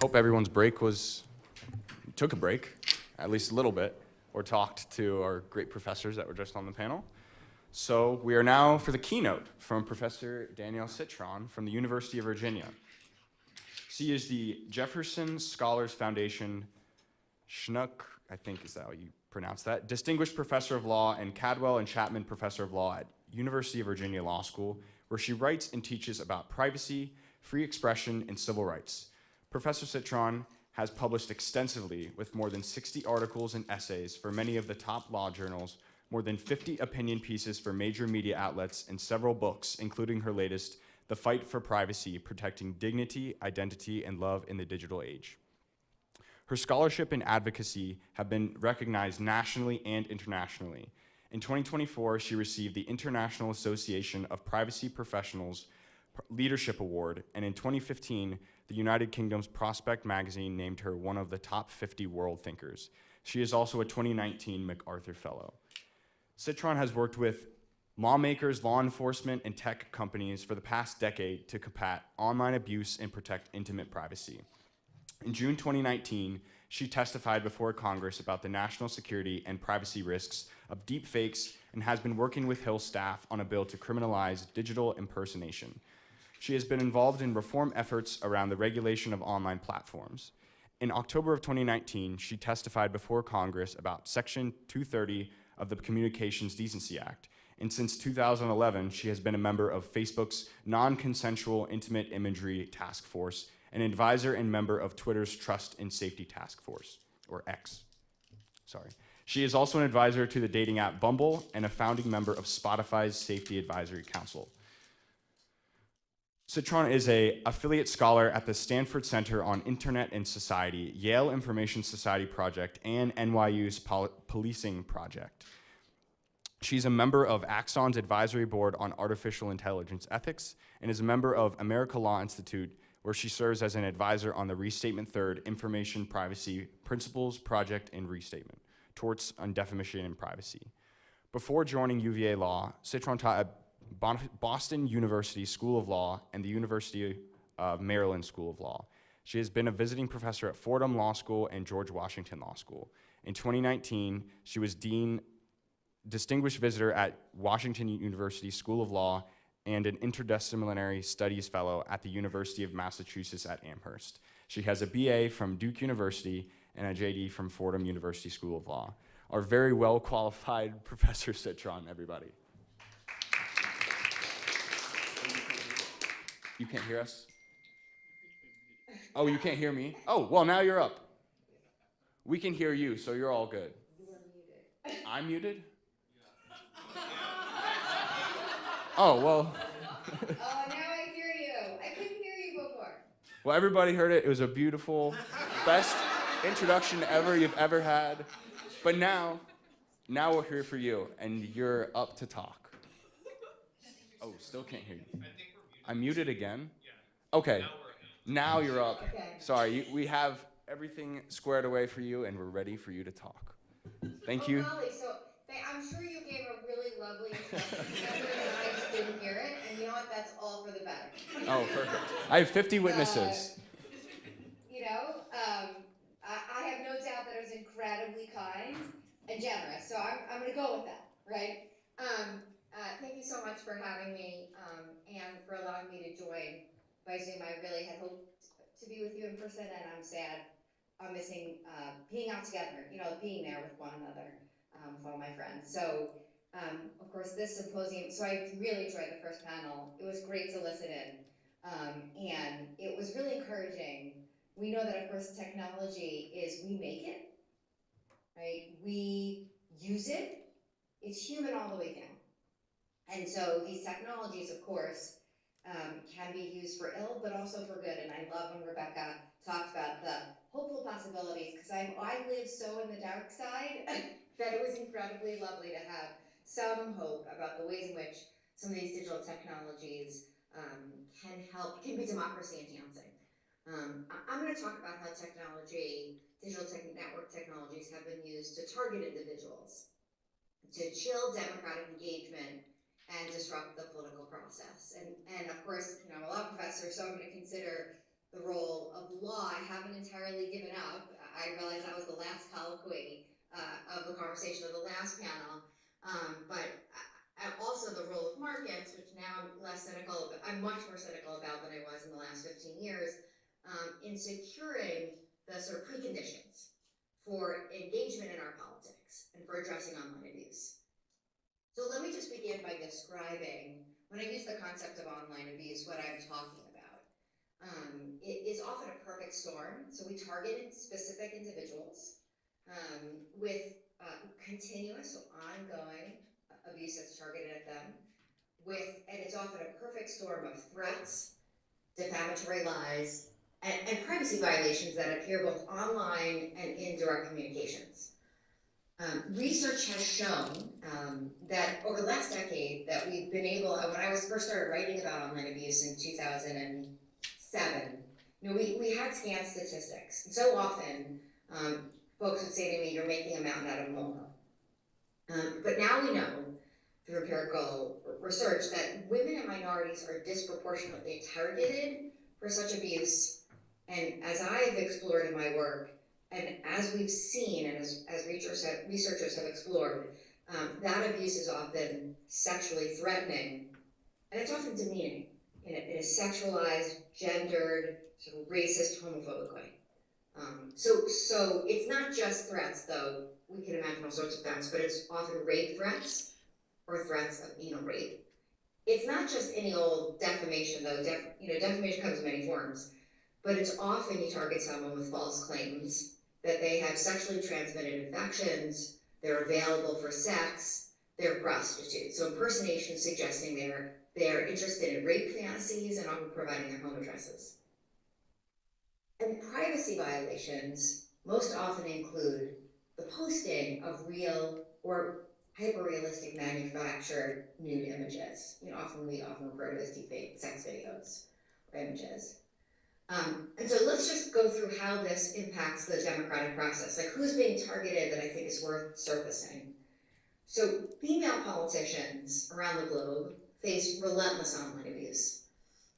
Hope everyone's took a break, at least a little bit, or talked to our great professors that were just on the panel. So we are now for the keynote from Professor Danielle Citron from the University of Virginia. She is the Jefferson Scholars Foundation Schnuck, I think is that how you pronounce that, Distinguished Professor of Law and Cadwell and Chapman Professor of Law at University of Virginia Law School, where she writes and teaches about privacy, free expression, and civil rights. Professor Citron has published extensively with more than 60 articles and essays for many of the top law journals, more than 50 opinion pieces for major media outlets, and several books, including her latest, The Fight for Privacy, Protecting Dignity, Identity, and Love in the Digital Age. Her scholarship and advocacy have been recognized nationally and internationally. In 2024, she received the International Association of Privacy Professionals Leadership Award, and in 2015, the United Kingdom's Prospect magazine named her one of the top 50 world thinkers. She is also a 2019 MacArthur Fellow. Citron has worked with lawmakers, law enforcement, and tech companies for the past decade to combat online abuse and protect intimate privacy. In June 2019, she testified before Congress about the national security and privacy risks of deepfakes and has been working with Hill staff on a bill to criminalize digital impersonation. She has been involved in reform efforts around the regulation of online platforms. In October of 2019, she testified before Congress about Section 230 of the Communications Decency Act, and since 2011, she has been a member of Facebook's Non-Consensual Intimate Imagery Task Force, an advisor and member of Twitter's Trust and Safety Task Force, or X. She is also an advisor to the dating app Bumble and a founding member of Spotify's Safety Advisory Council. Citron is an affiliate scholar at the Stanford Center on Internet and Society, Yale Information Society Project, and NYU's Policing Project. She's a member of Axon's advisory board on artificial intelligence ethics and is a member of America Law Institute, where she serves as an advisor on the Restatement Third Information Privacy Principles Project and Restatement, Torts on Defamation and Privacy. Before joining UVA Law, Citron taught at Boston University School of Law and the University of Maryland School of Law. She has been a visiting professor at Fordham Law School and George Washington Law School. In 2019, she was Distinguished Visitor at Washington University School of Law and an Interdisciplinary Studies Fellow at the University of Massachusetts at Amherst. She has a BA from Duke University and a JD from Fordham University School of Law. Our very well-qualified Professor Citron, everybody. You can't hear us? Oh, you can't hear me? Oh, well, now you're up. We can hear you, so you're all good. You are muted. I'm muted? Oh, well. Oh, now I hear you. I couldn't hear you before. Well, everybody heard it. It was a beautiful, best introduction ever you've ever had. But now we're here for you, and you're up to talk. Oh, still can't hear you. I'm muted again? Yeah. Okay. Now you're up. Okay. Sorry, we have everything squared away for you, and we're ready for you to talk. Thank you. Golly, so I'm sure you gave a really lovely introduction, and I just didn't hear it, and you know what? That's all for the better. Oh, perfect. I have 50 witnesses. I have no doubt that it was incredibly kind and generous, so I'm going to go with that, right? Thank you so much for having me and for allowing me to join by Zoom. I really had hoped to be with you in person, and I'm sad I'm missing being out together, being there with one another, with all my friends. So, of course, this symposium, so I really enjoyed the first panel. It was great to listen in, and it was really encouraging. We know that, of course, technology is we make it, right? We use it. It's human all the way down. And so these technologies, of course, can be used for ill, but also for good. And I love when Rebecca talked about the hopeful possibilities, because I live so in the dark side that it was incredibly lovely to have some hope about the ways in which some of these digital technologies can be democracy enhancing. I'm going to talk about how network technologies have been used to target individuals, to chill democratic engagement, and disrupt the political process. And of course, I'm a law professor, so I'm going to consider the role of law, I haven't entirely given up. I realize that was the last colloquy of the conversation of the last panel, but also the role of markets, which now I'm less cynical, but I'm much more cynical about than I was in the last 15 years, in securing the sort of preconditions for engagement in our politics and for addressing online abuse. So let me just begin by describing, when I use the concept of online abuse, what I'm talking about. It is often a perfect storm. So we target specific individuals with continuous, ongoing abuse that's targeted at them, and it's often a perfect storm of threats, defamatory lies, and privacy violations that appear both online and in direct communications. Research has shown that over the last decade that we've been able, when I first started writing about online abuse in 2007, we had scant statistics. And so often, folks would say to me, "You're making a mountain out of a molehill." But now we know through empirical research that women and minorities are disproportionately targeted for such abuse. And as I've explored in my work, and as we've seen, and as researchers have explored, that abuse is often sexually threatening, and it's often demeaning in a sexualized, gendered, sort of racist, homophobic way. So it's not just threats, though. We can imagine all sorts of threats, but it's often rape threats or threats of anal rape. It's not just any old defamation, though. Defamation comes in many forms, but it's often you target someone with false claims that they have sexually transmitted infections, they're available for sex, they're prostitutes. So impersonation suggesting they're interested in rape fantasies and often providing their home addresses. And privacy violations most often include the posting of real or hyper-realistic manufactured nude images. Often we refer to as deepfake sex videos or images. And so let's just go through how this impacts the democratic process. Like, who's being targeted that I think is worth surfacing. So female politicians around the globe face relentless online abuse.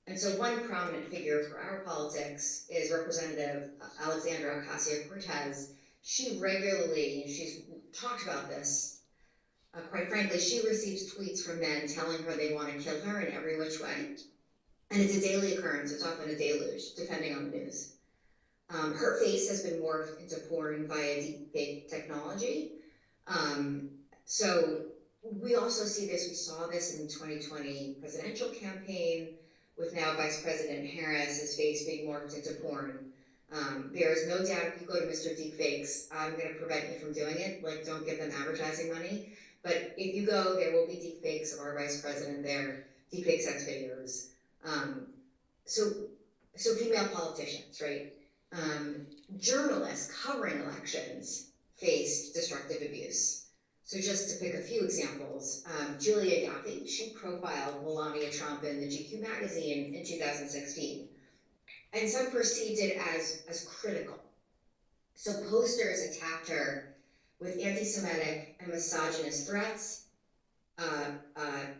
And so one prominent figure for our politics is Representative Alexandra Ocasio-Cortez. She's talked about this. Quite frankly, she receives tweets from men telling her they want to kill her in every which way. And it's a daily occurrence. It's often a deluge, depending on the news. Her face has been morphed into porn via deepfake technology. So we also see this. We saw this in the 2020 presidential campaign with now Vice President Harris's face being morphed into porn. There is no doubt if you go to Mr. Deepfakes, I'm going to prevent you from doing it. Like, don't give them advertising money. But if you go, there will be deepfakes of our vice president there, deepfake sex videos. So female politicians, right? Journalists covering elections face destructive abuse. So just to pick a few examples, Julia Yaffe, she profiled Melania Trump in the GQ magazine in 2016. And some perceived it as critical. So posters attacked her with anti-Semitic and misogynist threats,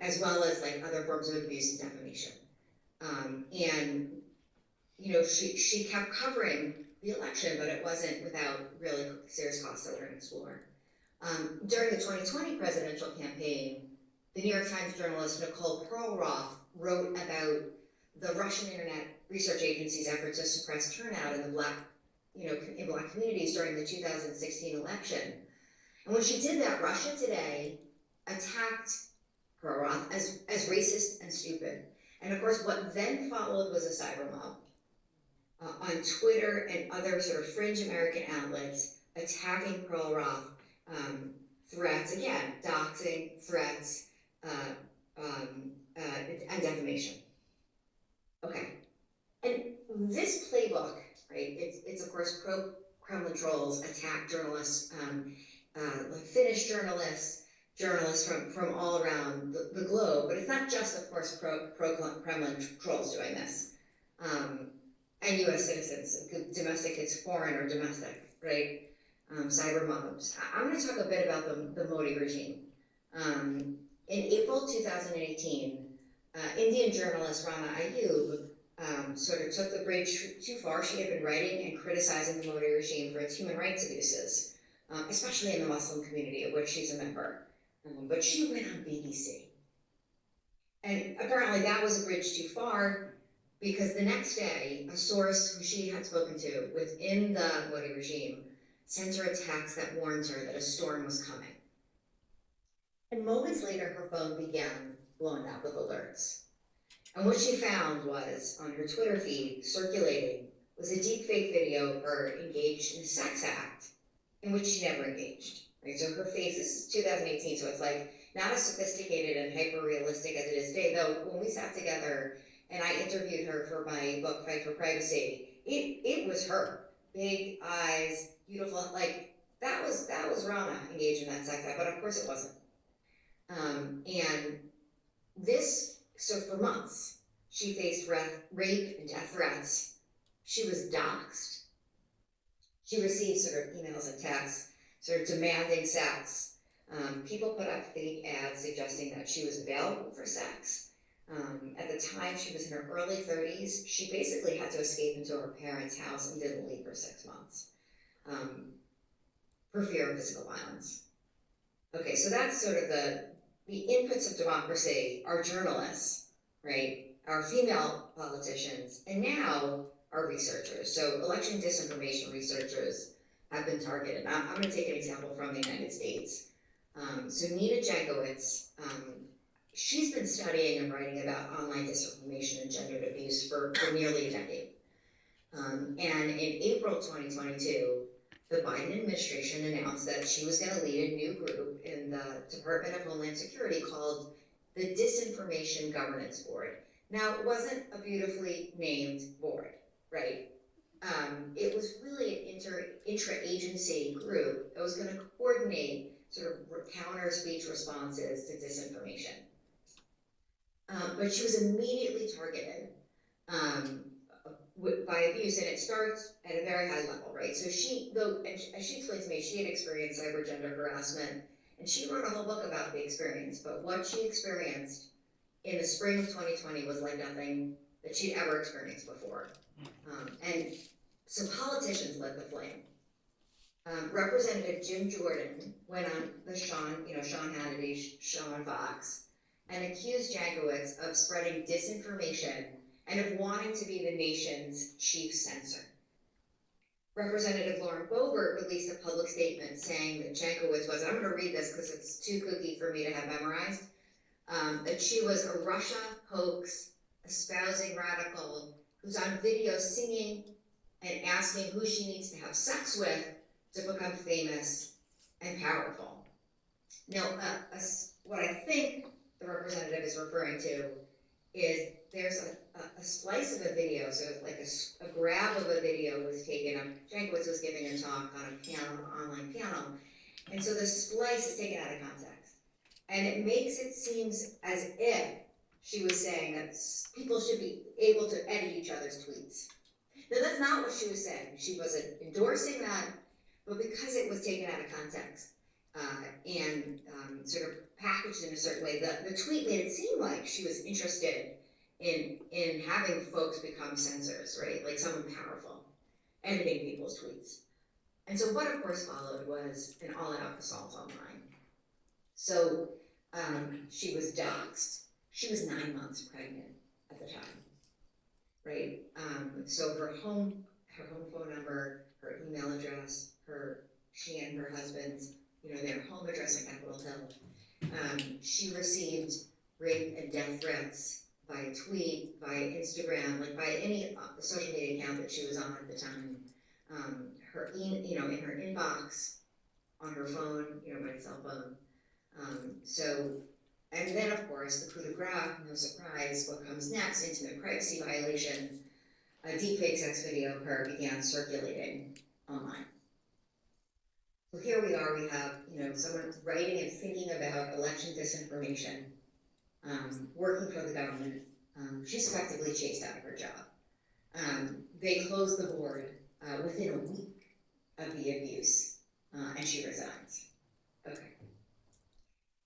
as well as like other forms of abuse and defamation. And she kept covering the election, but it wasn't without really serious costs that we're going to explore. During the 2020 presidential campaign, the New York Times journalist Nicole Perlroth wrote about the Russian Internet Research Agency's effort to suppress turnout in Black communities during the 2016 election. And when she did that, Russia Today attacked Perlroth as racist and stupid. And of course, what then followed was a cyber mob on Twitter and other sort of fringe American outlets attacking Perlroth. Threats, again, doxing, threats, and defamation. Okay, and this playbook, right, it's of course pro-Kremlin trolls attack journalists, like Finnish journalists from all around the globe, but it's not just, of course, pro-Kremlin trolls doing this, and US citizens, domestic, it's foreign or domestic, right? Cyber mobs. I'm going to talk a bit about the Modi regime. In April 2018, Indian journalist Rana Ayub sort of took the bridge too far. She had been writing and criticizing the Modi regime for its human rights abuses, especially in the Muslim community of which she's a member. But she went on BBC. And apparently that was a bridge too far, because the next day, a source who she had spoken to within the Modi regime sent her a text that warned her that a storm was coming. And moments later, her phone began blowing up with alerts. And what she found was, on her Twitter feed, circulating, was a deep fake video of her engaged in a sex act in which she never engaged. Right? So her face, this is 2018, so it's like not as sophisticated and hyper-realistic as it is today, though when we sat together and I interviewed her for my book, Fight for Privacy, it was her. Big eyes, beautiful, like, that was Rana engaged in that sex act, but of course it wasn't. And this, so for months, she faced rape and death threats. She was doxxed. She received sort of emails and texts, sort of demanding sex. People put up fake ads suggesting that she was available for sex. At the time, she was in her early 30s. She basically had to escape into her parents' house and didn't leave for 6 months for fear of physical violence. Okay, so that's sort of the inputs of democracy, our journalists, right? Our female politicians, and now our researchers. So election disinformation researchers have been targeted. I'm going to take an example from the United States. So Nina Jankowicz, she's been studying and writing about online disinformation and gendered abuse for nearly a decade. And in April 2022, the Biden administration announced that she was going to lead a new group in the Department of Homeland Security called the Disinformation Governance Board. Now, it wasn't a beautifully named board, right? It was really an intra-agency group that was going to coordinate sort of counter speech responses to disinformation. But she was immediately targeted by abuse, and it starts at a very high level, right? So she, though, and as she explained to me, she had experienced cyber gender harassment, and she wrote a whole book about the experience, but what she experienced in the spring of 2020 was like nothing that she'd ever experienced before. And some politicians lit the flame. Representative Jim Jordan went on the Sean Hannity's show on Fox and accused Jankowicz of spreading disinformation and of wanting to be the nation's chief censor. Representative Lauren Boebert released a public statement saying that Jankowicz was, I'm going to read this because it's too kooky for me to have memorized, that she was a Russia hoax, espousing radical, who's on video singing and asking who she needs to have sex with to become famous and powerful. Now, what I think the representative is referring to is there's a slice of a video, so like a grab of a video was taken up. Jankowicz was giving a talk on a panel, online panel, and so the splice is taken out of context. And it makes it seem as if she was saying that people should be able to edit each other's tweets. Now, that's not what she was saying. She wasn't endorsing that, but because it was taken out of context and sort of packaged in a certain way, the tweet made it seem like she was interested in having folks become censors, right? Like someone powerful, editing people's tweets. And so what, of course, followed was an all-out assault online. So she was doxxed. She was 9 months pregnant at the time, right? So her home phone number, her email address, she and her husband's, their home address in Capitol Hill. She received rape and death threats by tweet, by Instagram, like by any social media account that she was on at the time. In her inbox, on her phone, by cell phone. And then of course, the coup de grace, no surprise, what comes next, intimate privacy violation, a deepfake sex video of her began circulating online. So here we are, we have, someone writing and thinking about election disinformation, working for the government. She's effectively chased out of her job. They closed the board within a week of the abuse, and she resigns. Okay.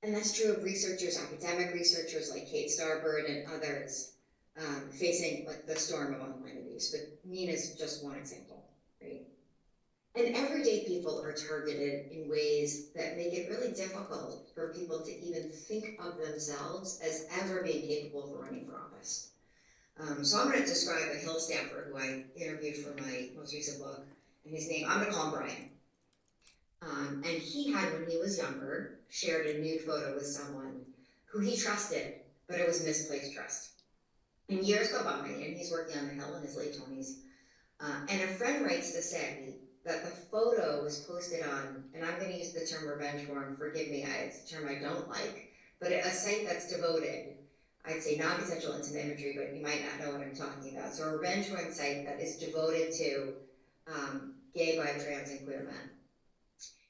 And that's true of researchers, academic researchers like Kate Starbird and others. facing like the storm of online abuse, but Nina's just one example, right? And everyday people are targeted in ways that make it really difficult for people to even think of themselves as ever being capable of running for office. So I'm going to describe a Hill staffer who I interviewed for my most recent book, and his name, I'm going to call him Brian. And he had, when he was younger, shared a nude photo with someone who he trusted, but it was misplaced trust. And years go by, and he's working on the Hill in his late 20s, and a friend writes to say that the photo was posted on, and I'm going to use the term revenge porn, forgive me, it's a term I don't like, but a site that's devoted, I'd say non-consensual intimate imagery, but you might not know what I'm talking about. So a revenge porn site that is devoted to gay, bi, trans, and queer men.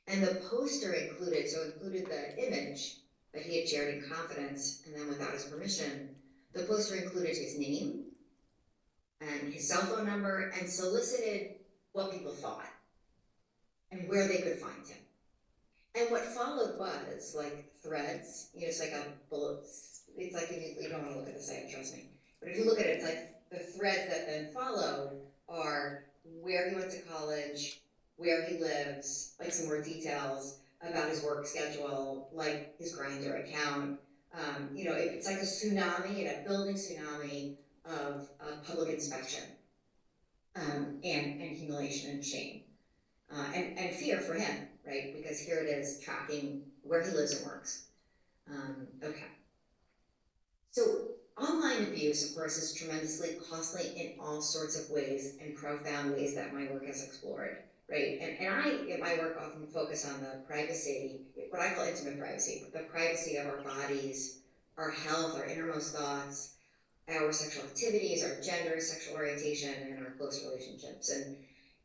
And the poster included the image that he had shared in confidence and then without his permission. The poster included his name and his cell phone number and solicited what people thought and where they could find him. And what followed was like threads, it's like a bullet, it's like, if you don't want to look at the site, trust me. But if you look at it, it's like the threads that then follow are where he went to college, where he lives, like some more details about his work schedule, like his Grindr account. It's like a tsunami, a building tsunami of public inspection and humiliation and shame and fear for him, right? Because here it is tracking where he lives and works. Okay. So online abuse, of course, is tremendously costly in all sorts of ways and profound ways that my work has explored, right? And I, in my work, often focus on the privacy, what I call intimate privacy, the privacy of our bodies, our health, our innermost thoughts, our sexual activities, our gender, sexual orientation, and our close relationships. And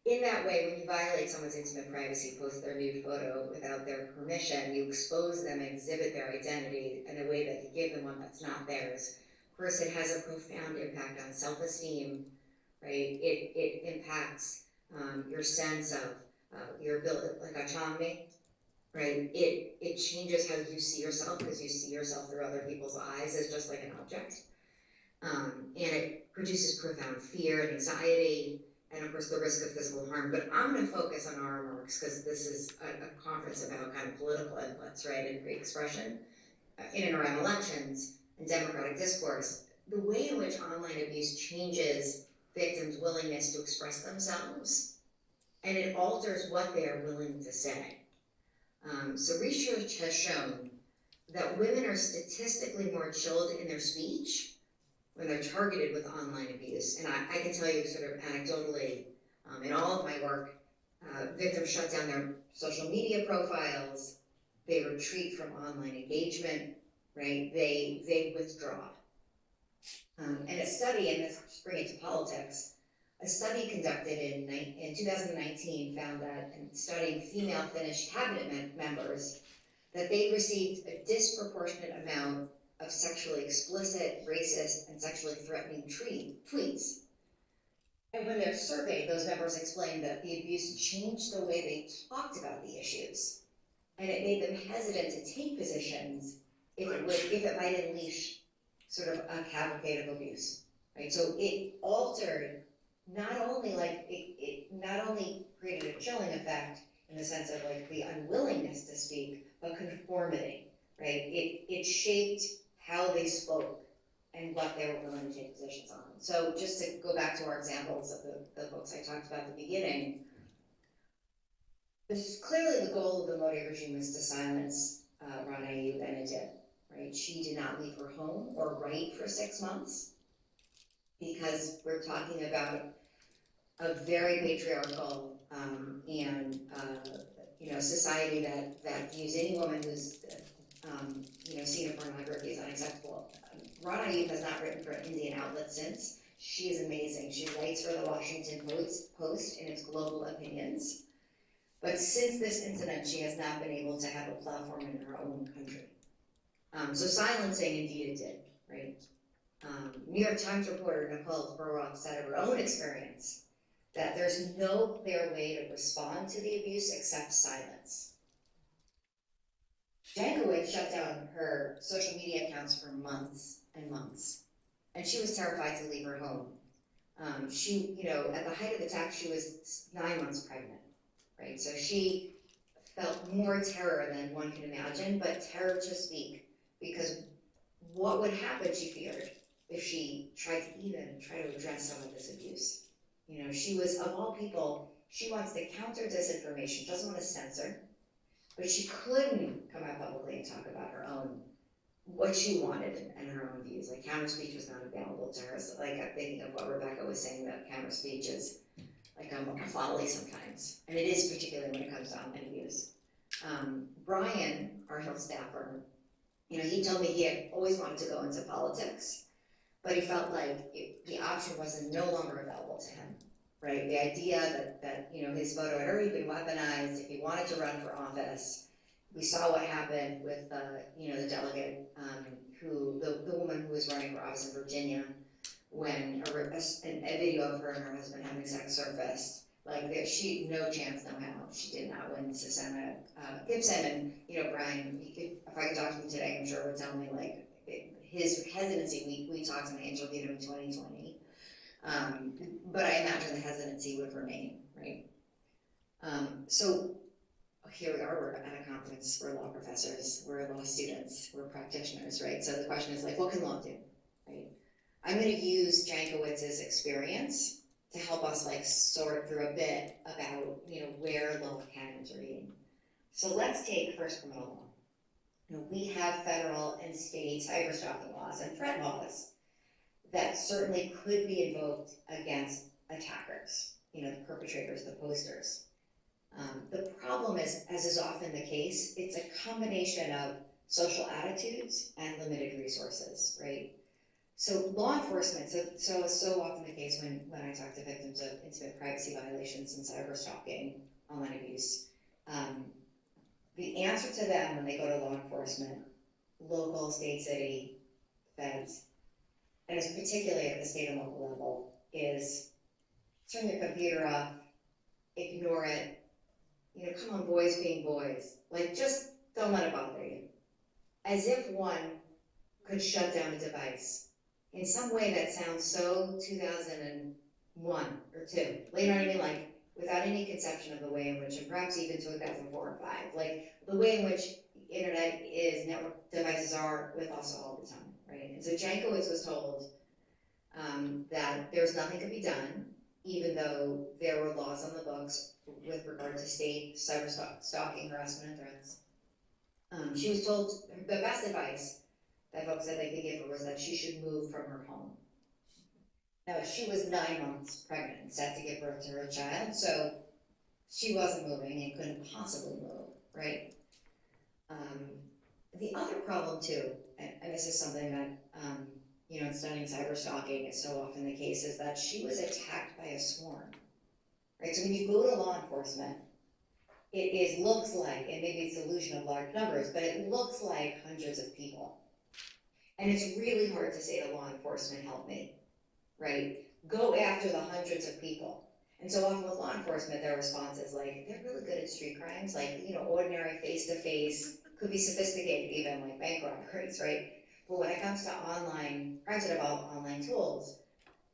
in that way, when you violate someone's intimate privacy, post their nude photo without their permission, you expose them and exhibit their identity in a way that you give them one that's not theirs. Of course, it has a profound impact on self-esteem, right? It impacts your sense of your ability, like autonomy, right? It changes how you see yourself because you see yourself through other people's eyes as just like an object. And it produces profound fear and anxiety, and of course the risk of physical harm. But I'm going to focus on our remarks because this is a conference about kind of political inputs, right, and free expression in and around elections and democratic discourse. The way in which online abuse changes victims' willingness to express themselves, and it alters what they are willing to say. So research has shown that women are statistically more chilled in their speech when they're targeted with online abuse. And I can tell you sort of anecdotally, in all of my work, victims shut down their social media profiles, they retreat from online engagement, right? They withdraw. And a study, and this bring it to politics, a study conducted in 2019 found that in studying female Finnish cabinet members, that they received a disproportionate amount of sexually explicit, racist, and sexually threatening tweets. And when they're surveyed, those members explained that the abuse changed the way they talked about the issues, and it made them hesitant to take positions if it might unleash sort of a cavalcade of abuse, right? So it altered not only it not only created a chilling effect in the sense of like the unwillingness to speak, but conformity, right? It shaped how they spoke and what they were willing to take positions on. So just to go back to our examples of the books I talked about at the beginning, clearly the goal of the Modi regime was to silence Rana Ayyub, and it did, right? She did not leave her home or write for 6 months because we're talking about a very patriarchal and society that views any woman who's seen in pornography as unacceptable. Rana Ayyub has not written for an Indian outlet since. She is amazing. She writes for the Washington Post in its global opinions. But since this incident, she has not been able to have a platform in her own country. So silencing, indeed it did, right? New York Times reporter Nicole Burrock said of her own experience that there's no clear way to respond to the abuse except silence. Jankowicz shut down her social media accounts for months and months. and she was terrified to leave her home. She, at the height of the attack, she was 9 months pregnant, right? So she felt more terror than one can imagine, but terror to speak, because what would happen, she feared, if she tried to even try to address some of this abuse. She was, of all people, she wants to counter disinformation, doesn't want to censor, but she couldn't come out publicly and talk about her own, what she wanted and her own views. Like, counter speech was not available to her. So, like, I'm thinking of what Rebecca was saying about counter speech is like a folly sometimes, and it is, particularly when it comes to online views. Brian, our Hill staffer, he told me he had always wanted to go into politics, but he felt like the option was no longer available to him, right? The idea that his photo had already been weaponized. If he wanted to run for office, we saw what happened with the delegate the woman who was running for office in Virginia, when a video of her and her husband having sex surfaced. Like, she, no chance, no how, she did not win Susanna Gibson. And Brian, if I could talk to him today, I'm sure would tell me, like, his hesitancy. We talked and I interviewed him in 2020, but I imagine the hesitancy would remain, right? So here we are, we're at a conference, we're law professors, we're law students, we're practitioners, right? So the question is, like, what can law do, right? I'm going to use Jankowicz's experience to help us, like, sort through a bit about, where law can intervene. So let's take first criminal law. We have federal and state cyberstalking laws and threat laws that certainly could be invoked against attackers, the perpetrators, the posters. The problem is, as is often the case, it's a combination of social attitudes and limited resources, right? So law enforcement, so often the case when I talk to victims of intimate privacy violations and cyberstalking, online abuse, the answer to them when they go to law enforcement, local, state, city, feds, and it's particularly at the state and local level, is turn your computer off, ignore it, come on, boys being boys, like, just don't let it bother you. As if one could shut down a device in some way that sounds so 2001 or 2. You know what I mean? Like, without any conception of the way in which, and perhaps even 2004 or 5, like, the way in which internet is, network devices are with us all the time, right? And so Jankowicz was told that there's nothing could be done, even though there were laws on the books with regard to state cyber stalking, harassment, and threats. She was told the best advice that folks said they could give her was that she should move from her home. Now, she was 9 months pregnant and set to give birth to her child, so she wasn't moving and couldn't possibly move, right? The other problem too, and this is something that, in studying cyber stalking is so often the case, is that she was attacked by a swarm, right? So when you go to law enforcement, it looks like, and maybe it's the illusion of large numbers, but it looks like hundreds of people. And it's really hard to say to law enforcement, help me, right? Go after the hundreds of people. And so often with law enforcement, their response is like, they're really good at street crimes, like, ordinary face-to-face, could be sophisticated even, like bank robberies, right? But when it comes to online, crimes that involve online tools,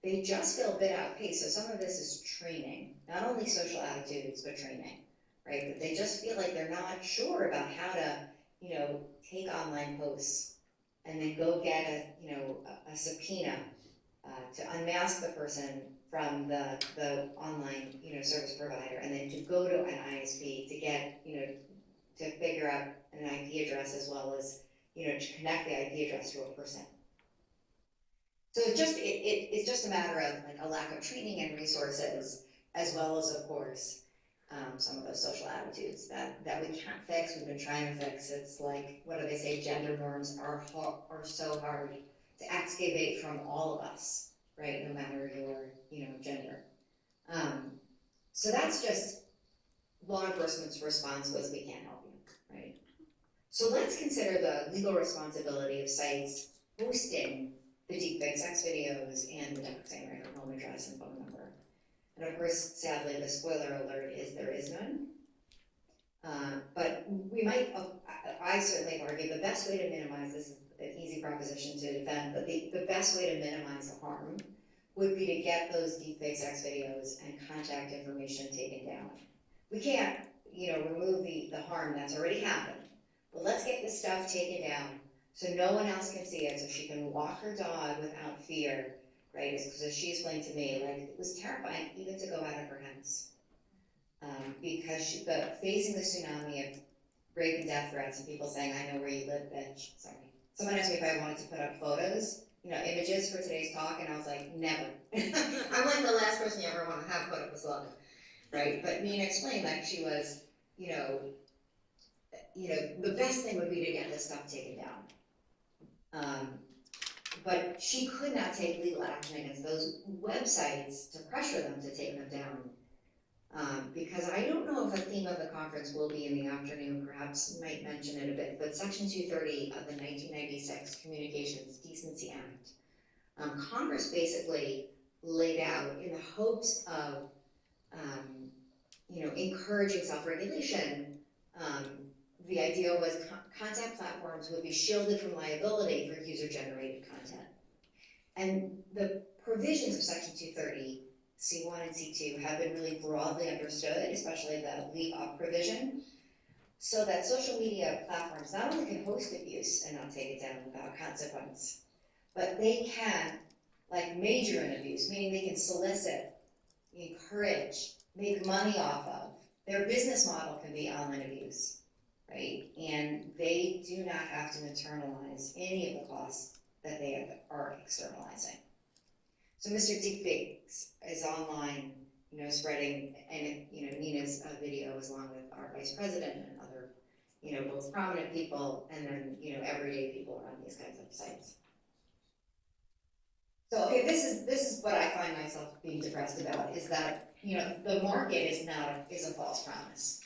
they just feel a bit outpaced. So some of this is training, not only social attitudes, but training, right? That they just feel like they're not sure about how to, take online posts and then go get a subpoena to unmask the person from the online, service provider, and then to go to an ISP to get, to figure out an IP address, as well as, to connect the IP address to a person. So it's just a matter of, like, a lack of training and resources, as well as, of course, some of those social attitudes that we can't fix. We've been trying to fix. It's like, what do they say? Gender norms are so hard to excavate from all of us, right? No matter your, gender. So that's just law enforcement's response was, we can't help you, right? So let's consider the legal responsibility of sites hosting the deepfake sex videos and the doxing, right? Home address and phone number. And of course, sadly, the spoiler alert is there is none. But we might, I certainly argue the best way to minimize this an easy proposition to defend, but the best way to minimize the harm would be to get those deepfake sex videos and contact information taken down. We can't, remove the harm that's already happened, but let's get the stuff taken down so no one else can see it, so she can walk her dog without fear, right? Because as she explained to me, like, it was terrifying even to go out of her house. Because facing the tsunami of rape and death threats and people saying, I know where you live, bitch. Sorry. Someone asked me if I wanted to put up photos, images for today's talk, and I was like, never. I'm like the last person you ever want to have put up a slug, right? But Nina explained that she was, the best thing would be to get this stuff taken down. But she could not take legal action against those websites to pressure them to take them down. Because I don't know if a theme of the conference will be in the afternoon, perhaps might mention it a bit, but Section 230 of the 1996 Communications Decency Act, Congress basically laid out in the hopes of, encouraging self-regulation. The idea was content platforms would be shielded from liability for user-generated content. And the provisions of Section 230, C1 and C2, have been really broadly understood, especially the leave up provision, so that social media platforms not only can host abuse and not take it down without consequence, but they can, major in abuse, meaning they can solicit, encourage, make money off of. Their business model can be online abuse, right? And they do not have to internalize any of the costs that they are externalizing. So Mr. Deepfakes is online, spreading, and Nina's video is along with our vice president and other, both prominent people and then everyday people on these kinds of sites. So okay, this is what I find myself being depressed about, is that the market is a false promise.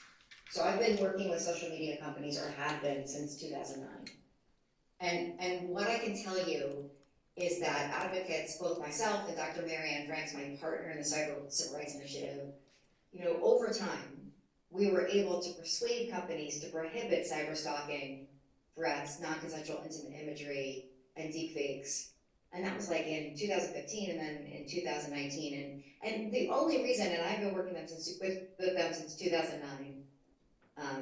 So I've been working with social media companies, or have been since 2009, and what I can tell you is that advocates, both myself and Dr. Marianne Franks, my partner in the Cyber Civil Rights Initiative, over time, we were able to persuade companies to prohibit cyber stalking, threats, non-consensual intimate imagery, and deepfakes. And that was in 2015 and then in 2019. And the only reason, and I've been working with them since 2009,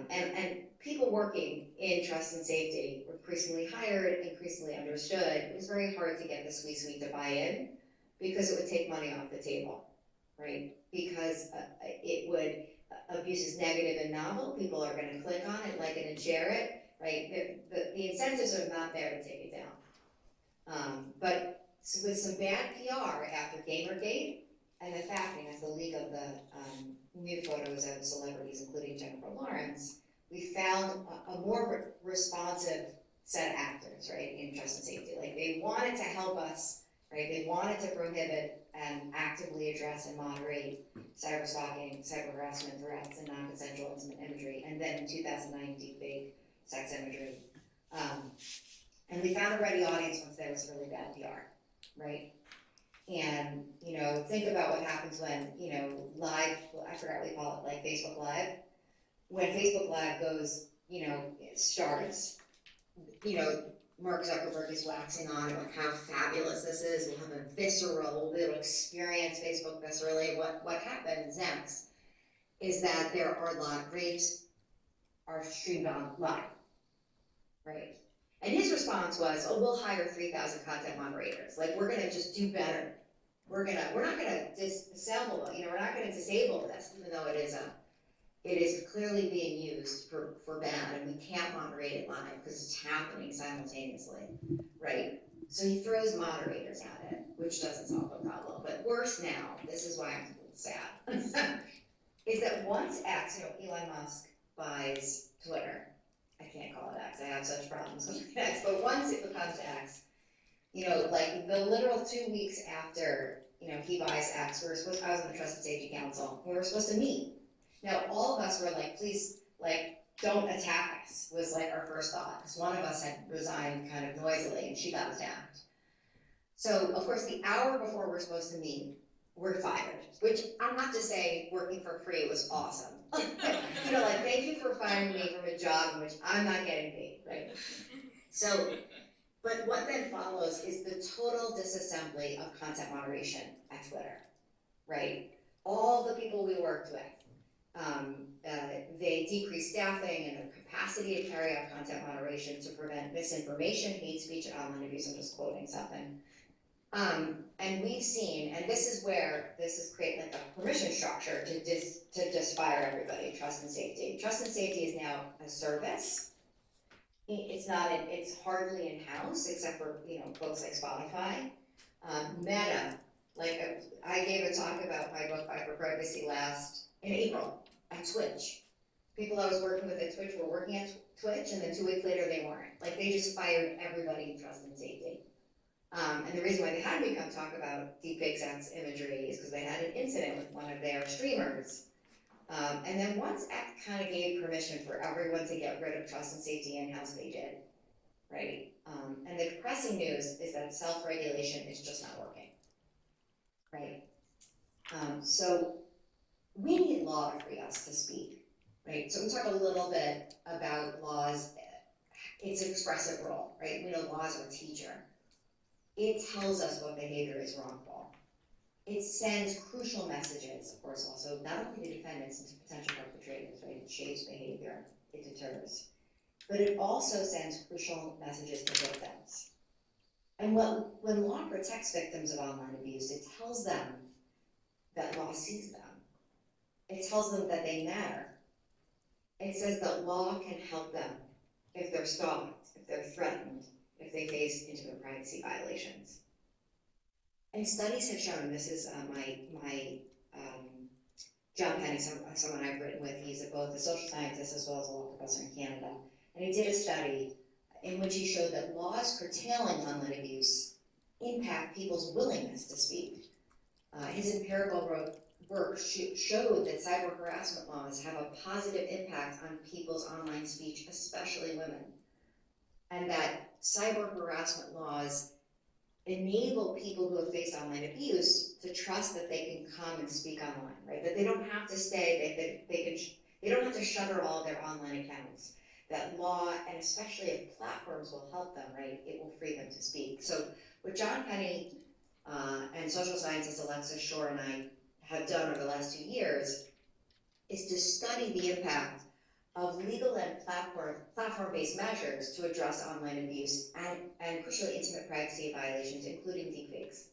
and people working in trust and safety were increasingly hired, increasingly understood. It was very hard to get the C-suite to buy in because it would take money off the table, right? Because abuse is negative and novel. People are going to click on it, like it, and share it, right? The incentives are not there to take it down. But with some bad PR after Gamergate, and the fact, as the leak of the nude photos of celebrities, including Jennifer Lawrence, we found a more responsive set of actors, right, in trust and safety. They wanted to help us, right? They wanted to prohibit and actively address and moderate cyber stalking, cyber harassment threats, and non-consensual intimate imagery. And then in 2009, deepfake sex imagery. And we found a ready audience once there was really bad PR, right? And, think about what happens when, live, I forgot what we call it, Facebook Live. When Facebook Live goes, it starts, Mark Zuckerberg is waxing on about how fabulous this is. We'll have a visceral, we'll experience Facebook viscerally. What happens next is that there are rapes are streamed on live, right? And his response was, oh, we'll hire 3,000 content moderators. We're gonna just do better. We're not gonna disable, we're not gonna disable this, even though it is clearly being used for bad, and we can't moderate it live because it's happening simultaneously, right? So he throws moderators at it, which doesn't solve the problem. But worse now, this is why I'm sad, is that once Elon Musk buys Twitter, I can't call it X, I have such problems with X, but once it becomes X, the literal 2 weeks after, he buys X, I was on the Trust and Safety Council, we were supposed to meet. Now, all of us were please, don't attack us, was our first thought, because one of us had resigned kind of noisily, and she got attacked. So, of course, the hour before we're supposed to meet, we're fired, which I'm not to say working for free was awesome. Thank you for firing me from a job in which I'm not getting paid, right? So But what then follows is the total disassembly of content moderation at Twitter, right? All the people we worked with, they decreased staffing and their capacity to carry out content moderation to prevent misinformation, hate speech, and online abuse. I'm just quoting something. And we've seen, and this is where this is create like a permission structure to just fire everybody. Trust and safety. Trust and safety is now a service. It's not. It's hardly in house, except for folks like Spotify. Meta, like I gave a talk about my book Fight for Privacy in April at Twitch. People I was working with at Twitch were working at Twitch, and then 2 weeks later they weren't. Like they just fired everybody in trust and safety. And the reason why they had me come talk about deepfake imagery is because they had an incident with one of their streamers. And then once X kind of gave permission for everyone to get rid of trust and safety in-house, they did, right? And the depressing news is that self-regulation is just not working, right? So we need law to free us to speak, right? So we talk a little bit about laws, its expressive role, right? We know law is our teacher. It tells us what behavior is wrongful. It sends crucial messages, of course, also not only to defendants and to potential perpetrators, right? It shapes behavior, it deters, but it also sends crucial messages to victims. And when law protects victims of online abuse, it tells them that law sees them. It tells them that they matter. It says that law can help them if they're stalked, if they're threatened, if they face intimate privacy violations. And studies have shown, and this is John Penny, someone I've written with, he's both a social scientist as well as a law professor in Canada, and he did a study in which he showed that laws curtailing online abuse impact people's willingness to speak. His empirical work showed that cyber harassment laws have a positive impact on people's online speech, especially women, and that cyber harassment laws enable people who have faced online abuse to trust that they can come and speak online, right? That they don't have to stay, they don't have to shutter all of their online accounts. That law, and especially if platforms will help them, right, it will free them to speak. So what John Penny and social scientist Alexa Shore and I have done over the last 2 years is to study the impact of legal and platform-based measures to address online abuse and crucially intimate privacy violations, including deepfakes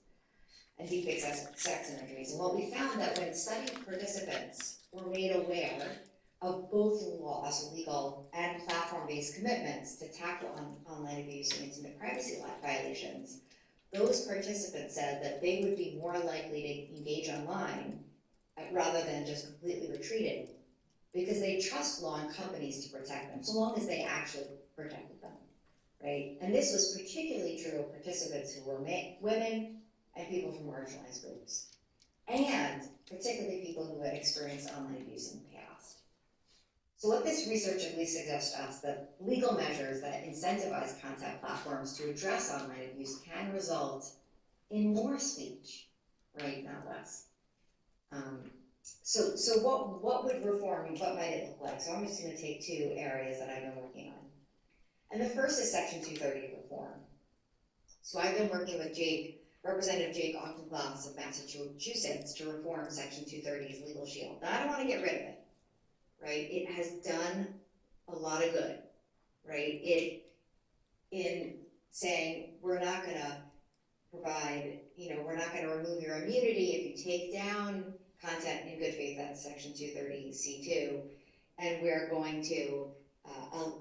and deepfake sex imageries. And what we found that when study participants were made aware of both laws, legal and platform-based commitments to tackle online abuse and intimate privacy violations, those participants said that they would be more likely to engage online rather than just completely retreating, because they trust law and companies to protect them, so long as they actually protected them, right? And this was particularly true of participants who were women and people from marginalized groups, and particularly people who had experienced online abuse in the past. So what this research at least suggests to us that legal measures that incentivize content platforms to address online abuse can result in more speech, right, not less. So what would reform and what might it look like? So I'm just going to take 2 areas that I've been working on. And the first is Section 230 reform. So I've been working with Representative Jake Auchincloss of Massachusetts to reform Section 230's legal shield. Now I don't want to get rid of it, right? It has done a lot of good, right? In saying we're not going to provide, we're not going to remove your immunity if you take down content in good faith, that's Section 230C2, and we're going to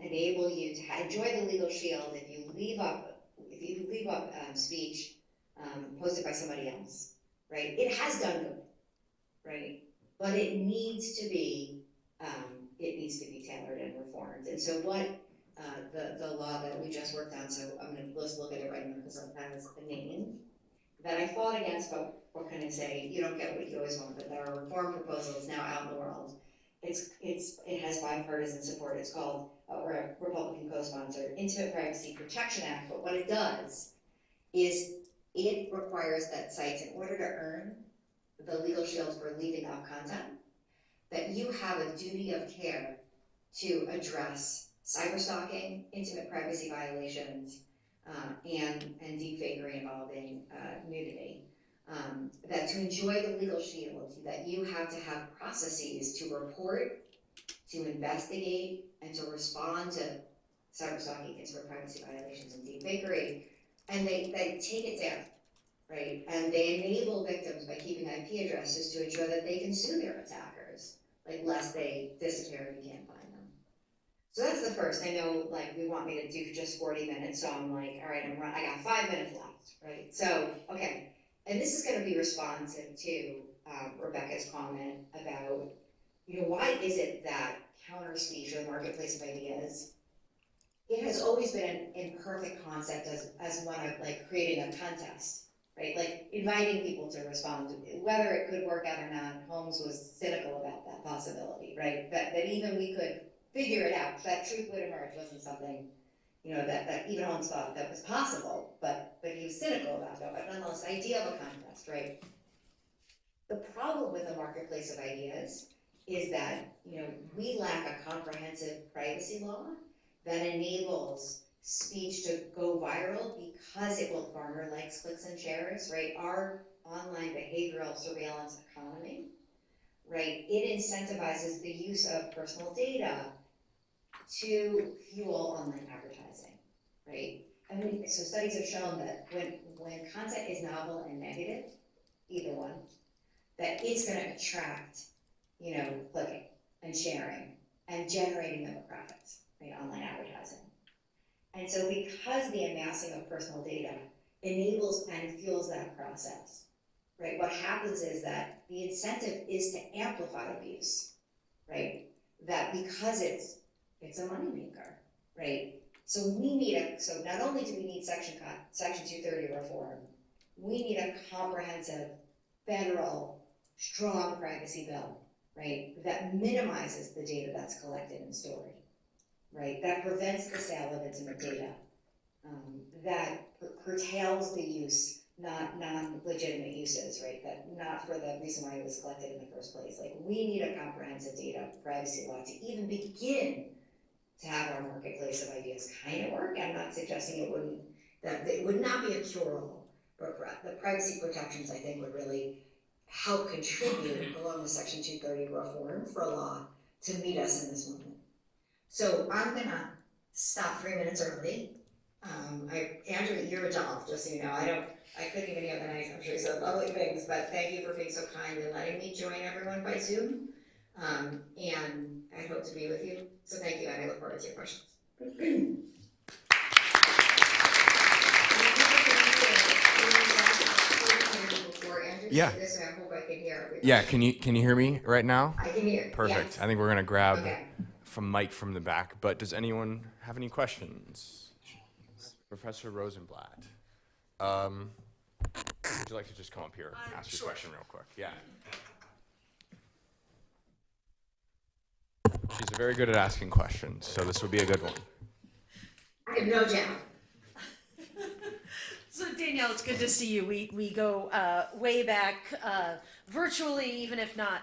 enable you to enjoy the legal shield if you leave up speech posted by somebody else, right? It has done good, right? But it needs to be tailored and reformed. And so what the law that we just worked on, so I'm going to just look at it right now because it has a name that I fought against, but what can I say? You don't get what you always want, but there are reform proposals now out in the world. It has bipartisan support. It's called, or a Republican co-sponsored, Intimate Privacy Protection Act. But what it does is it requires that sites, in order to earn the legal shield for leaving out content, that you have a duty of care to address cyberstalking, intimate privacy violations, and deepfakery involving nudity. That to enjoy the legal shield, that you have to have processes to report, to investigate, and to respond to cyberstalking, consumer privacy violations, and deepfakery, and they take it down, right? And they enable victims by keeping IP addresses to ensure that they can sue their attackers, like lest they disappear if you can't find them. So that's the first. I know, like, we want me to do just 40 minutes, so I'm like, all right, I got 5 minutes left, right? So, okay, and this is going to be responsive to Rebecca's comment about, why is it that counter speech or the marketplace of ideas, it has always been an imperfect concept as one of like creating a contest, right? Like inviting people to respond, whether it could work out or not. Holmes was cynical about that possibility, right? That even we could figure it out, that truth would emerge wasn't something, that even Holmes thought that was possible, but he was cynical about that. But nonetheless, the idea of a contest, right? The problem with the marketplace of ideas is that, we lack a comprehensive privacy law that enables speech to go viral because it will garner likes, clicks, and shares, right? Our online behavioral surveillance economy, right? It incentivizes the use of personal data to fuel online advertising, right? And so studies have shown that when content is novel and negative, either one, that it's going to attract, clicking and sharing and generating demographics, right? Online advertising. And so because the amassing of personal data enables and fuels that process, right? What happens is that the incentive is to amplify abuse, right? That because it's a moneymaker, right? So so not only do we need Section 230 reform, we need a comprehensive federal strong privacy bill, right? That minimizes the data that's collected and stored, right? That prevents the sale of intimate data, that curtails the use, not non-legitimate uses, right? That not for the reason why it was collected in the first place. Like, we need a comprehensive data privacy law to even begin to have our marketplace of ideas kind of work. I'm not suggesting that it would not be a cure-all, but the privacy protections, I think, would really help contribute along with Section 230 reform for a law to meet us in this moment. So I'm gonna stop 3 minutes early. Andrew, you're a doll, just so you know. I couldn't even hear the nice, I'm sure you said lovely things, but thank you for being so kind and letting me join everyone by Zoom. And I hope to be with you. So thank you, and I look forward to your questions. Yeah. This way I hope I can hear everybody. Yeah, can you hear me right now? I can hear. Perfect. Yes. I think we're gonna grab Okay. from Mike from the back. But does anyone have any questions? Professor Rosenblatt. Would you like to just come up here and ask your question real quick? Yeah. She's very good at asking questions, so this would be a good one. I have no doubt. So Danielle, it's good to see you. We go way back virtually, even if not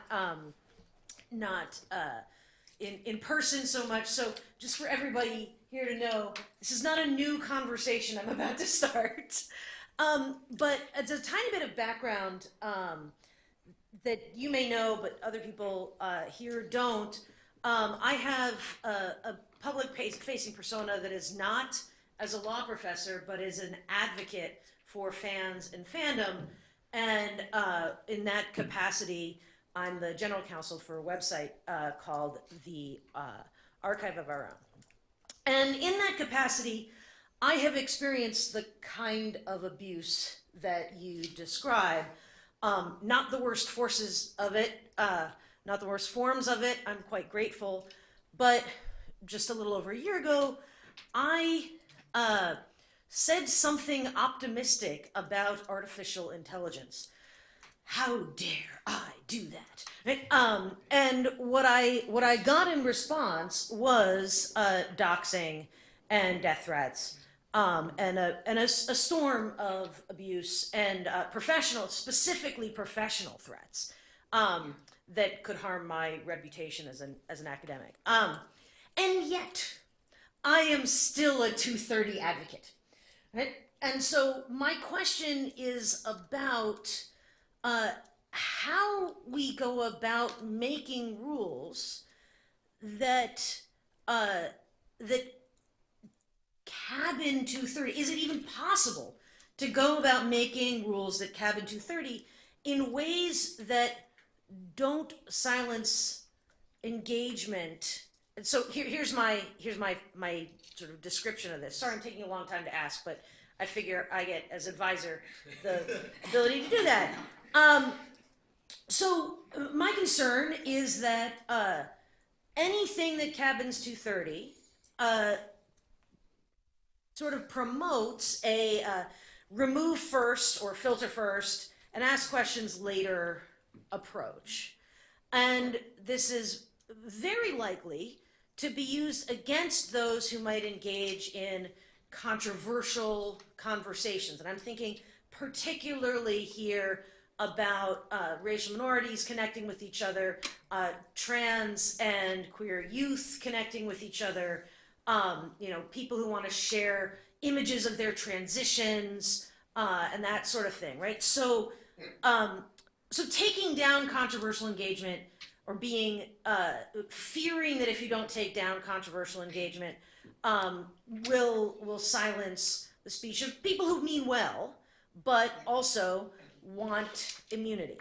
in person so much. So just for everybody here to know, this is not a new conversation I'm about to start. But it's a tiny bit of background that you may know, but other people here don't. I have a public-facing persona that is not as a law professor, but is an advocate for fans and fandom. And in that capacity, I'm the general counsel for a website called the Archive of Our Own. And in that capacity, I have experienced the kind of abuse that you describe. Not the worst forces of it, not the worst forms of it. I'm quite grateful. But just a little over a year ago, I said something optimistic about artificial intelligence. How dare I do that? Right? And what I got in response was doxing and death threats, and a storm of abuse and specifically professional threats that could harm my reputation as an academic. And yet, I am still a 230 advocate. Right? And so my question is about how we go about making rules that that cabin 230. Is it even possible to go about making rules that cabin 230 in ways that don't silence engagement? And so here's my sort of description of this. Sorry, I'm taking a long time to ask, but I figure I get, as advisor, the ability to do that. So my concern is that anything that cabins 230 sort of promotes a remove first or filter first and ask questions later approach. And this is very likely to be used against those who might engage in controversial conversations. And I'm thinking particularly here about racial minorities connecting with each other, trans and queer youth connecting with each other, people who want to share images of their transitions and that sort of thing, right? So, so taking down controversial engagement or being fearing that if you don't take down controversial engagement, will silence the speech of people who mean well, but also want immunity.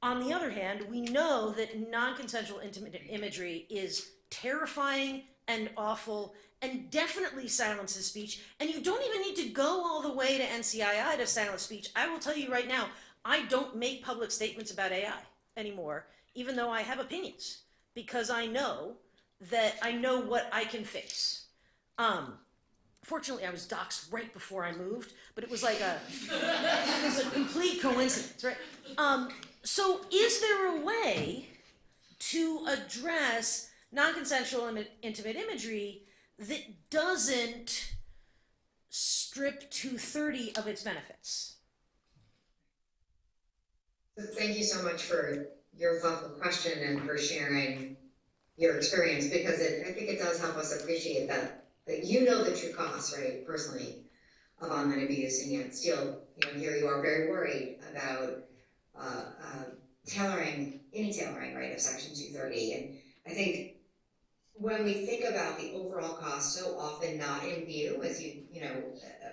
On the other hand, we know that non-consensual intimate imagery is terrifying and awful and definitely silences speech. And you don't even need to go all the way to NCII to silence speech. I will tell you right now, I don't make public statements about AI anymore, even though I have opinions, because I know that I know what I can face. Fortunately, I was doxxed right before I moved, but it was like it was a complete coincidence, right? So is there a way to address non-consensual intimate imagery that doesn't strip 230 of its benefits? Thank you so much for your thoughtful question and for sharing your experience, because I think it does help us appreciate that you know the true costs, right, personally, of online abuse, and yet still, here you are very worried about any tailoring, right, of Section 230. And I think when we think about the overall costs, so often not in view, as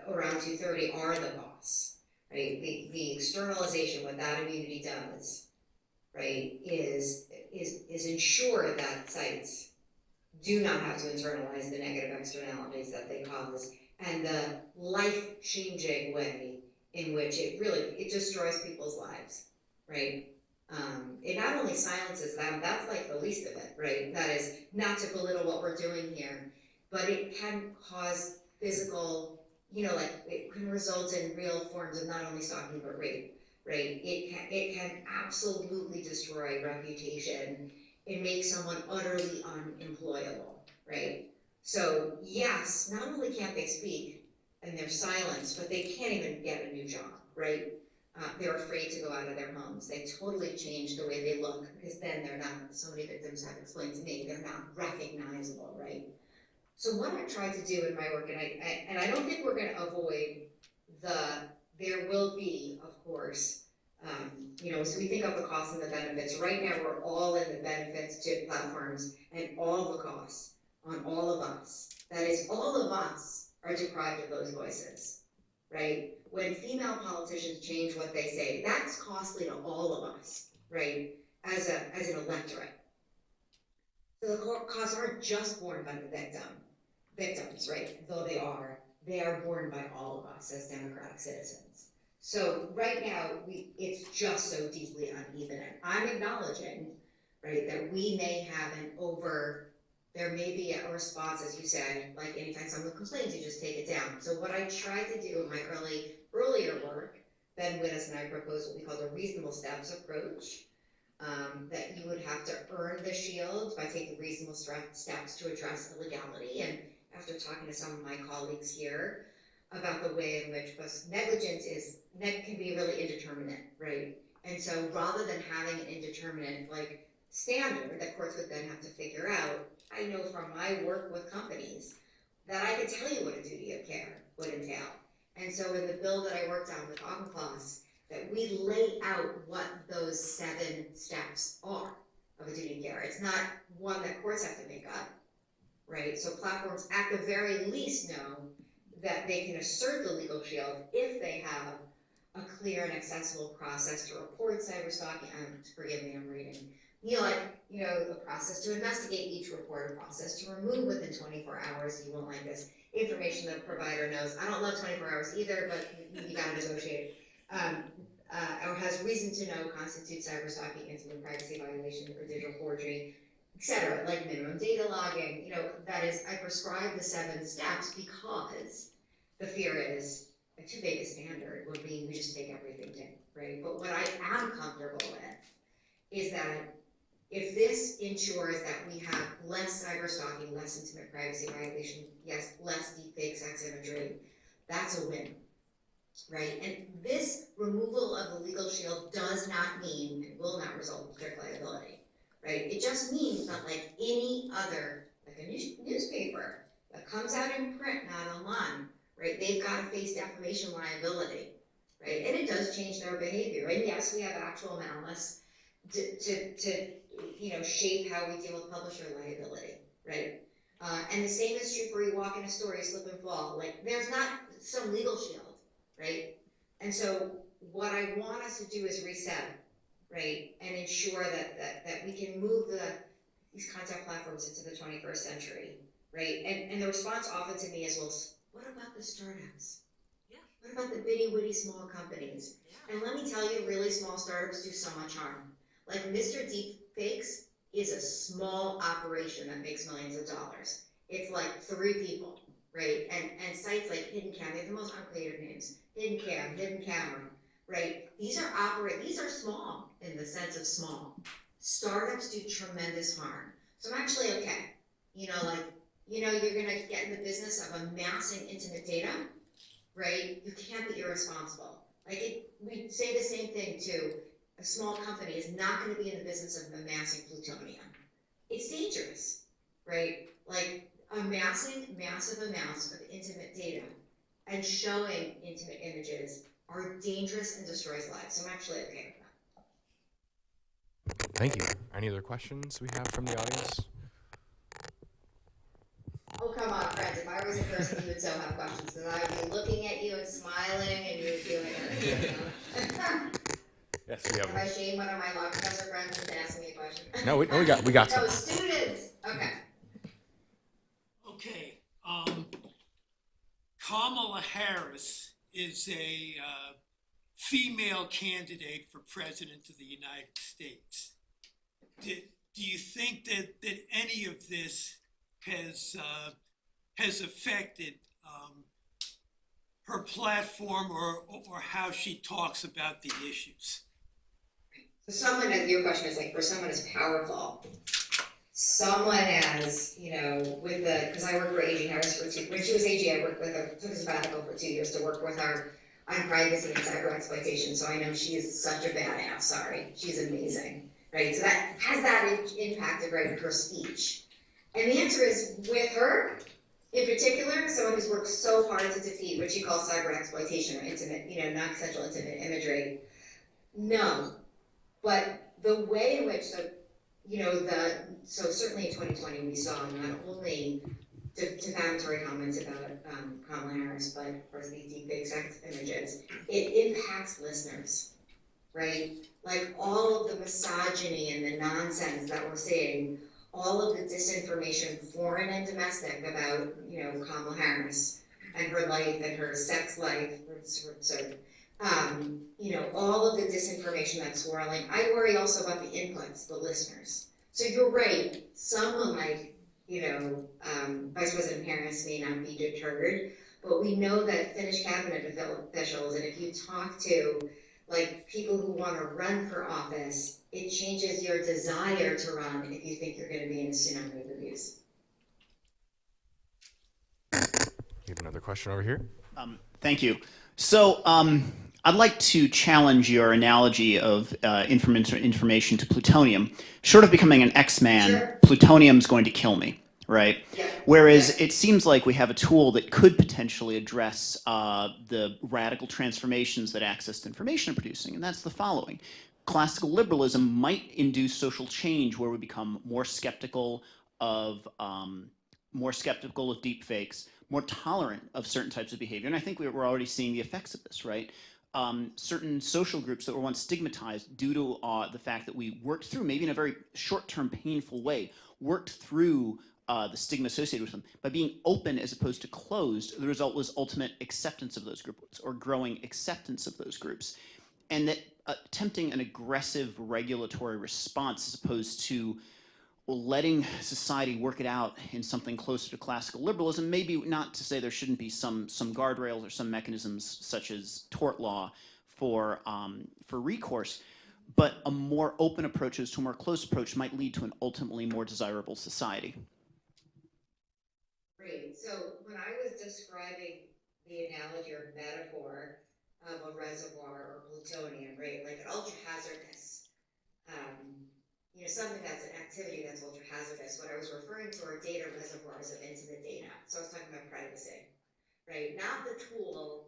around 230 are the costs, right? The externalization, what that immunity does, right, is ensure that sites do not have to internalize the negative externalities that they cause, and the life-changing way in which it destroys people's lives, right? It not only silences them, that's like the least of it, right? That is not to belittle what we're doing here, but it can cause physical, it can result in real forms of not only stalking but rape, right? It can absolutely destroy reputation and make someone utterly unemployable, right? So yes, not only can't they speak and they're silenced, but they can't even get a new job, right? They're afraid to go out of their homes. They totally change the way they look, because then they're not, so many victims have explained to me, they're not recognizable, right? So what I've tried to do in my work, and I don't think we're going to avoid there will be, of course, so we think of the costs and the benefits. Right now, we're all in the benefits to platforms and all the costs on all of us. That is, all of us are deprived of those voices, right? When female politicians change what they say, that's costly to all of us, right? As an electorate. So the costs aren't just borne by the victims, right? Though they are borne by all of us as democratic citizens. So right now, it's just so deeply uneven. And I'm acknowledging, right, that we may have there may be a response, as you said, like anytime someone complains, you just take it down. So what I tried to do in my earlier work, Ben Wittes and I proposed what we called a reasonable steps approach, that you would have to earn the shield by taking reasonable steps to address illegality. And after talking to some of my colleagues here about the way in which negligence can be really indeterminate, right? And so rather than having an indeterminate standard that courts would then have to figure out, I know from my work with companies that I can tell you what a duty of care would entail. And so in the bill that I worked on with Auchincloss, that we lay out what those 7 steps are of a duty of care. It's not one that courts have to make up, right? So platforms at the very least know that they can assert the legal shield if they have a clear and accessible process to report cyberstalking. Forgive me, I'm reading. A process to investigate each report, a process to remove within 24 hours. You won't like this. Information the provider knows. I don't love 24 hours either, but you gotta negotiate. Or has reason to know constitutes cyberstalking, intimate privacy violation, or digital forgery, etc. Like minimum data logging. That is, I prescribe the 7 steps because the fear is too big a standard would mean we just take everything in, right? But what I am comfortable with is that if this ensures that we have less cyberstalking, less intimate privacy violation, yes, less deepfake sex imagery, that's a win, right? And this removal of the legal shield does not mean and will not result in strict liability, right? It just means that like any other, like a newspaper that comes out in print, not online, right? They've got to face defamation liability, right? And it does change their behavior. And yes, we have actual malice to shape how we deal with publisher liability, right? And the same is true for you walk in a store, you slip and fall. Like there's not some legal shield, right? And so what I want us to do is reset, right? And ensure that we can move these content platforms into the 21st century, right? And the response often to me is, well, what about the startups? Yeah. What about the bitty witty small companies? Yeah. And let me tell you, really small startups do so much harm. Like Mr. Deepfakes is a small operation that makes millions of dollars. It's like 3 people, right? And sites like Hidden Cam, they have the most uncreative names. Hidden Cam, Hidden Camera, right? These are small in the sense of small. Startups do tremendous harm. So I'm actually okay. You're gonna get in the business of amassing intimate data, right? You can't be irresponsible. We say the same thing to a small company is not going to be in the business of amassing plutonium. It's dangerous, right? Like amassing massive amounts of intimate data and showing intimate images are dangerous and destroys lives. So I'm actually okay with that. Thank you. Any other questions we have from the audience? Oh, come on, friends. If I was in person, you would so have questions because I would be looking at you and smiling and you would be like, Yes, we have. Have I shamed one of my law professor friends into asking me a question? No, we got some. No, students. Okay. Okay. Kamala Harris is a female candidate for president of the United States. Do you think that any of this has affected her platform or how she talks about the issues? So your question is like for someone as powerful, someone as, because I worked for A.G. Harris when she was AG, I worked with her, took a sabbatical for 2 years to work with her on privacy and cyber exploitation. So I know she is such a badass, sorry. She's amazing, right? So that has that impacted, right, her speech. And the answer is with her, in particular, someone who's worked so hard to defeat what she calls cyber exploitation or intimate, non-consensual intimate imagery. No. But the way in which, so certainly in 2020 we saw not only defamatory comments about Kamala Harris, but of course these deepfake sex images, it impacts listeners, right? Like all of the misogyny and the nonsense that we're seeing, all of the disinformation, foreign and domestic, about Kamala Harris and her life and her sex life, all of the disinformation that's swirling. I worry also about the inputs, the listeners. So you're right, someone like, Vice President Harris may not be deterred, but we know that Finnish cabinet officials, and if you talk to like people who want to run for office, it changes your desire to run if you think you're going to be in a tsunami of abuse. You have another question over here? Thank you. So I'd like to challenge your analogy of information to plutonium. Short of becoming an X-Man, Sure. plutonium's going to kill me. right? Yeah. Whereas Yeah. it seems like we have a tool that could potentially address the radical transformations that access to information are producing, and that's the following. Classical liberalism might induce social change where we become more skeptical of deep fakes, more tolerant of certain types of behavior, and I think we're already seeing the effects of this, right? Certain social groups that were once stigmatized due to the fact that we worked through, maybe in a very short-term painful way, worked through the stigma associated with them. By being open as opposed to closed, the result was ultimate acceptance of those groups or growing acceptance of those groups. And that attempting an aggressive regulatory response as opposed to letting society work it out in something closer to classical liberalism, maybe not to say there shouldn't be some guardrails or some mechanisms such as tort law for recourse, but a more open approach to a more closed approach might lead to an ultimately more desirable society. Great. So when I was describing the analogy or metaphor of a reservoir or plutonium, right, like an ultra hazardous, something that's an activity that's ultra hazardous, what I was referring to are data reservoirs of intimate data. So I was talking about privacy, right? Not the tool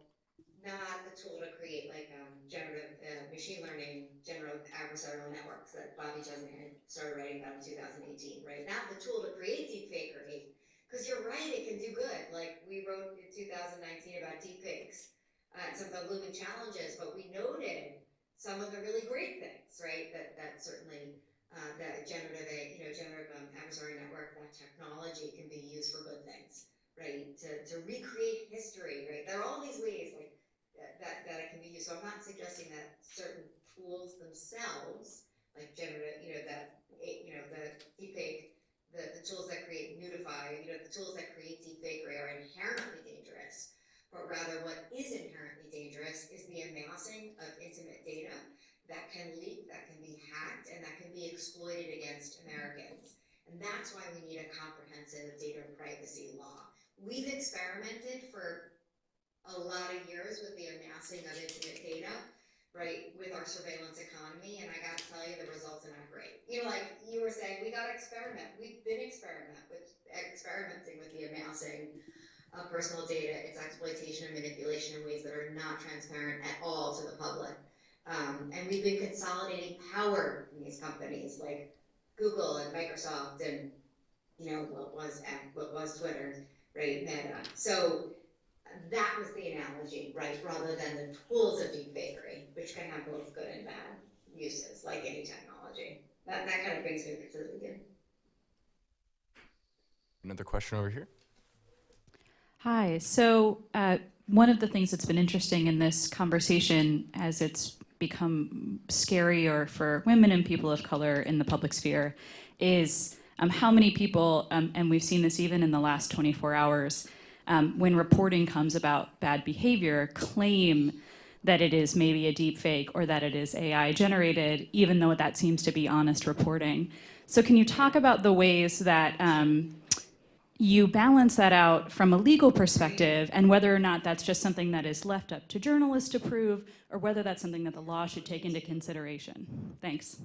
to create like generative machine learning, general adversarial networks that Bobby Chesney started writing about in 2018, right? Not the tool to create deepfake or hate, because you're right, it can do good. Like we wrote in 2019 about deepfakes and some of the looming challenges, but we noted some of the really great things, right? That certainly that generative adversarial network, that technology can be used for good things, right? To recreate history, right? There are all these ways, like that it can be used. So I'm not suggesting that certain tools themselves, like generative, the deepfake, the tools that create nudify, the tools that create deepfakery are inherently dangerous. But rather, what is inherently dangerous is the amassing of intimate data that can leak, that can be hacked, and that can be exploited against Americans. And that's why we need a comprehensive data privacy law. We've experimented for a lot of years with the amassing of intimate data, right, with our surveillance economy, and I got to tell you, the results are not great. Like you were saying, we got to experiment. We've been experimenting with the amassing of personal data, its exploitation and manipulation in ways that are not transparent at all to the public. And we've been consolidating power in these companies like Google and Microsoft and what was Twitter, right, Meta. So that was the analogy, right? Rather than the tools of deepfakery, which can have both good and bad uses, like any technology. That kind of brings me back to the beginning. Another question over here. Hi. So one of the things that's been interesting in this conversation as it's become scarier for women and people of color in the public sphere is how many people, and we've seen this even in the last 24 hours, when reporting comes about bad behavior, claim that it is maybe a deep fake or that it is AI generated, even though that seems to be honest reporting. So can you talk about the ways that you balance that out from a legal perspective and whether or not that's just something that is left up to journalists to prove or whether that's something that the law should take into consideration? Thanks.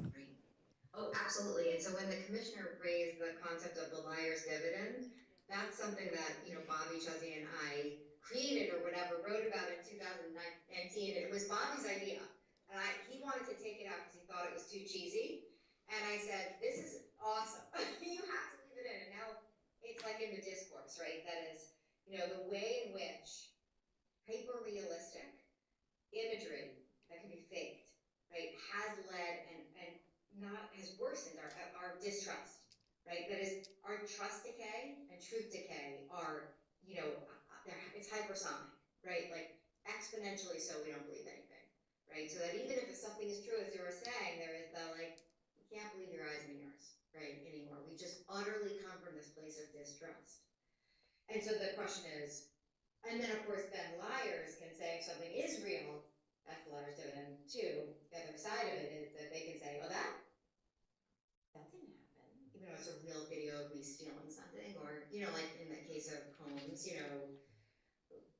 Oh, absolutely. And so when the commissioner raised the concept of the liar's dividend, that's something that, Bobby Chesney and I created or whatever, wrote about in 2019. And it was Bobby's idea. And he wanted to take it out because he thought it was too cheesy. And I said, this is awesome. You have to leave it in. And now it's like in the discourse, right? That is, the way in which hyper realistic imagery that can be faked, right, has led and not has worsened our distrust, right? That is, our trust decay and truth decay are, it's hypersonic, right? Like exponentially so we don't believe anything, right? So that even if something is true, as you were saying, there is the like, you can't believe your eyes and ears, right, anymore. We just utterly come from this place of distrust. And so the question is, and then of course, then liars can say if something is real, that's the liar's dividend too. The other side of it is that they can say, oh, that didn't happen, even though it's a real video of me stealing something, or, like in the case of Combs,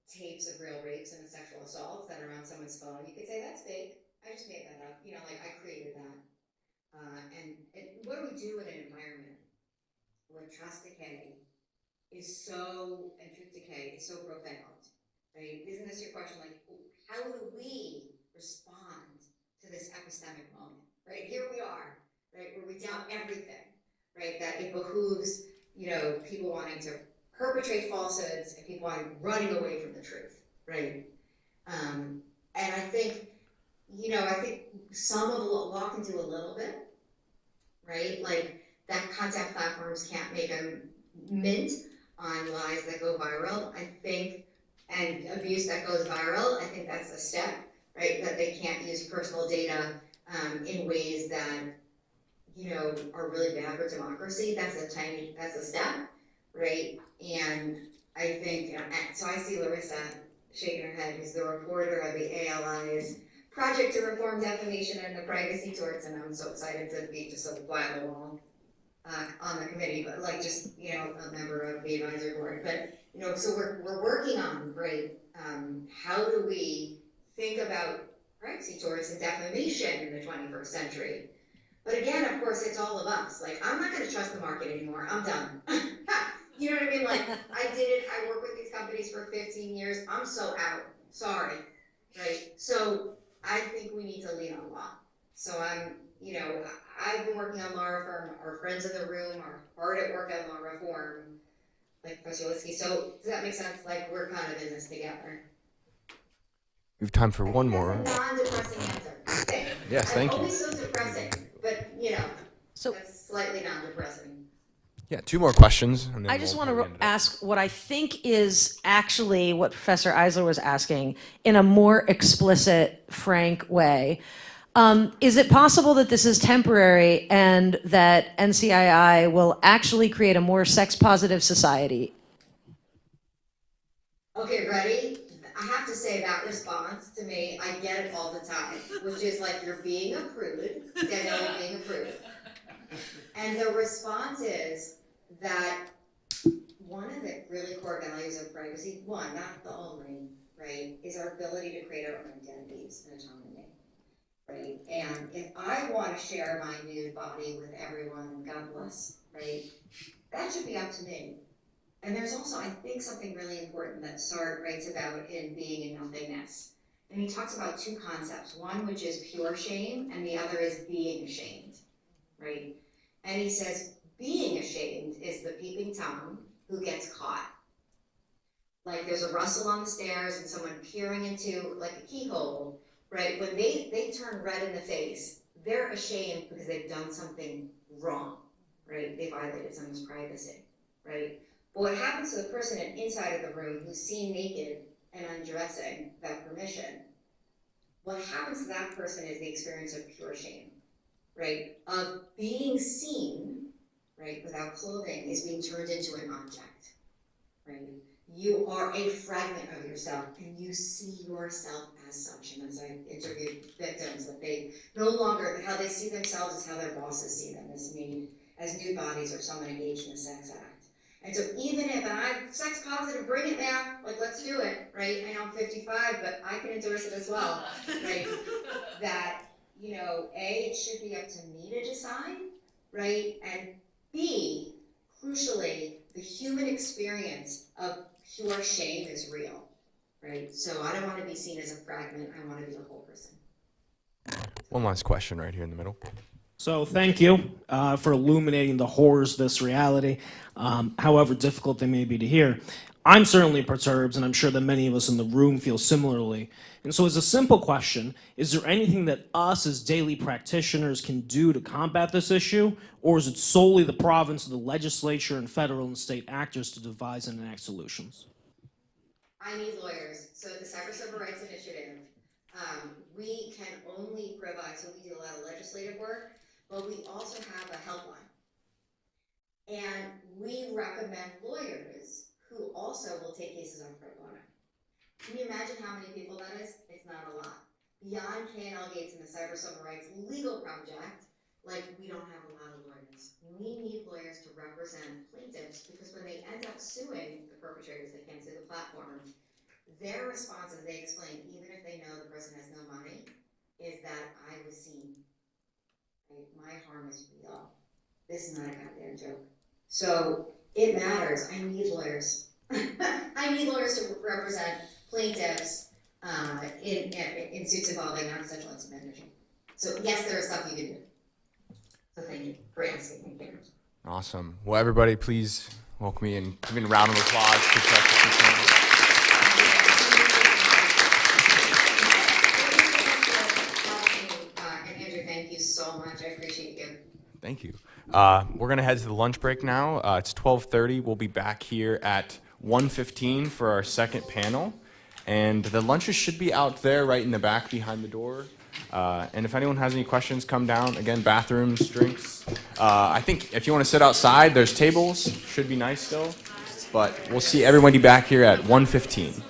tapes of real rapes and sexual assaults that are on someone's phone. You could say that's fake. I just made that up. Like I created that. And what do we do in an environment where trust decay is so, and truth decay is so profound, right? Isn't this your question? Like, how do we respond to this epistemic moment, right? Here we are, right, where we doubt everything, right? That it behooves, people wanting to perpetrate falsehoods and people running away from the truth, right? And I think, I think some of law can do a little bit, right? Like that content platforms can't make a mint on lies that go viral, I think, and abuse that goes viral. I think that's a step, right? That they can't use personal data in ways that, are really bad for democracy. That's a step, right? And I think, so I see Larissa shaking her head, who's the reporter of the ALI's Project to Reform Defamation and the Privacy Torts, and I'm so excited to be just a fly on the wall on the committee, but like just, a member of the advisory board. But, so we're working on, right, how do we think about privacy torts and defamation in the 21st century? But again, of course, it's all of us. Like, I'm not going to trust the market anymore. I'm done. You know what I mean? Like, I did it. I worked with these companies for 15 years. I'm so out. Sorry. Right? So I think we need to lean on law. So I've been working on law reform. Our friends in the room are hard at work on law reform, like Professor Litsky. So does that make sense? Like, we're kind of in this together. We have time for one more. That's a non-depressing answer. Yes, thank you. Always so depressing, but So that's slightly non-depressing. Yeah, two more questions. And then I just we'll want to end it up. ask what I think is actually what Professor Eisler was asking in a more explicit, frank way. Is it possible that this is temporary and that NCII will actually create a more sex-positive society? Okay, ready? I have to say that response to me, I get it all the time, which is like, you're being a prude, Danielle, you're being a prude. And the response is that one of the really core values of privacy, one, not the only, right, is our ability to create our own identities and autonomy, right? And if I want to share my nude body with everyone, God bless, right, that should be up to me. And there's also, I think, something really important that Sartre writes about in Being in Nothingness. And he talks about two concepts, one which is pure shame, and the other is being ashamed, right? And he says, being ashamed is the peeping Tom who gets caught. Like there's a rustle on the stairs and someone peering into like a keyhole, right? When they turn red in the face, they're ashamed because they've done something wrong, right? They violated someone's privacy, right? But what happens to the person inside of the room who's seen naked and undressing without permission, what happens to that person is the experience of pure shame, right? Of being seen, right, without clothing is being turned into an object, right? You are a fragment of yourself and you see yourself as such. And as I interviewed victims, that they no longer, how they see themselves is how their bosses see them, as nude bodies or someone engaged in a sex act. And so even if, and I'm sex positive, bring it now, like let's do it, right? I know I'm 55, but I can endorse it as well, right? That, A, it should be up to me to decide, right? And B, crucially, the human experience of pure shame is real, right? So I don't want to be seen as a fragment, I want to be a whole person. One last question right here in the middle. So thank you for illuminating the horrors of this reality, however difficult they may be to hear. I'm certainly perturbed, and I'm sure that many of us in the room feel similarly. And so as a simple question, is there anything that us as daily practitioners can do to combat this issue, or is it solely the province of the legislature and federal and state actors to devise and enact solutions? I need lawyers. So the Cyber Civil Rights Initiative, we can only provide, so we do a lot of legislative work, but we also have a helpline. And we recommend lawyers who also will take cases on pro bono. Can you imagine how many people that is? It's not a lot. Beyond K&L Gates and the Cyber Civil Rights Legal Project, like we don't have a lot of lawyers. We need lawyers to represent plaintiffs because when they end up suing the perpetrators, they can't sue the platform. Their response, as they explain, even if they know the person has no money, is that I was seen. Right? My harm is real. This is not a goddamn joke. So it matters. I need lawyers. I need lawyers to represent plaintiffs in suits involving non-essential intimate energy. So yes, there is stuff you can do. So thank you for asking. Thank you. Awesome. Well, everybody, please welcome me and give me a round of applause to Professor. And Andrew, thank you so much. I appreciate you. Thank you. We're gonna head to the lunch break now. It's 12:30. We'll be back here at 1:15 for our second panel, and the lunches should be out there right in the back behind the door. And if anyone has any questions, come down. Again, bathrooms, drinks. I think if you want to sit outside, there's tables. Should be nice still. But we'll see everybody back here at 1:15.